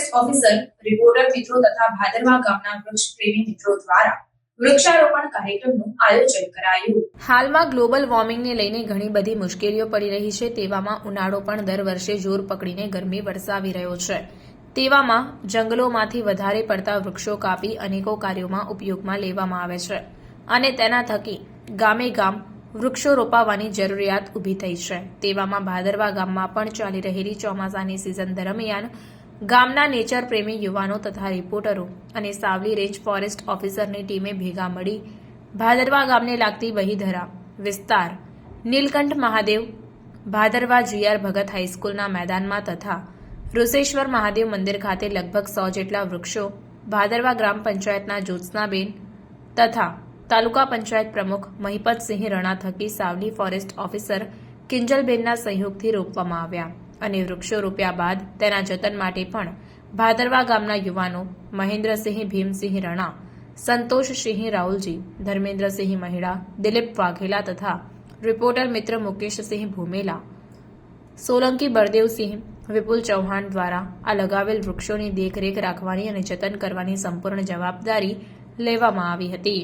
Forest officer, reporter મિત્રો તથા ભાદરવા ગામના વૃક્ષ પ્રેમી મિત્રો દ્વારા વૃક્ષારોપણ કાર્યક્રમનું આયોજન કરાયું। હાલમાં ગ્લોબલ વોર્મિંગને લઈને ઘણી બધી મુશ્કેલીઓ પડી રહી છે। તેવામાં ઉનાળો પણ દર વર્ષે જોર પકડીને ગરમી વરસાવી રહ્યો છે। તેવામાં જંગલોમાંથી વધારે પડતા વૃક્ષો કાપી અનેકો કાર્યોમાં ઉપયોગમાં લેવામાં આવે છે અને તેના થકી ગામે ગામ વૃક્ષો રોપાવાની જરૂરિયાત ઊભી થઈ છે। તેવામાં ભાદરવા ગામમાં પણ ચાલી રહેલી ચોમાસાની સિઝન દરમિયાન ગામના નેચર પ્રેમી યુવાનો તથા રિપોર્ટરો અને સાવલી રેન્જ ફોરેસ્ટ ઓફિસરની ટીમે ભેગા મળી ભાદરવા ગામને લાગતી બહીધરા વિસ્તાર, નીલકંઠ મહાદેવ, ભાદરવા GR ભગત હાઈસ્કૂલના મેદાનમાં તથા ઋષેશ્વર મહાદેવ મંદિર ખાતે લગભગ 100 જેટલા વૃક્ષો ભાદરવા ગ્રામ પંચાયતના જ્યોત્સનાબેન તથા તાલુકા પંચાયત પ્રમુખ મહિપતસિંહ રણા થકી સાવલી ફોરેસ્ટ ઓફિસર કિંજલબેનના સહયોગથી રોપવામાં આવ્યા અને વૃક્ષો રોપ્યા બાદ તેના જતન માટે પણ ભાદરવા ગામના યુવાનો મહેન્દ્રસિંહ ભીમસિંહ રણા, સંતોષસિંહ રાહુલજી, ધર્મેન્દ્રસિંહ મહિડા, દિલીપ વાઘેલા તથા રિપોર્ટર મિત્ર મુકેશસિંહ ભૂમેલા, સોલંકી બળદેવસિંહ, વિપુલ ચૌહાણ દ્વારા આ લગાવેલ વૃક્ષોની દેખરેખ રાખવાની અને જતન કરવાની સંપૂર્ણ જવાબદારી લેવામાં આવી હતી।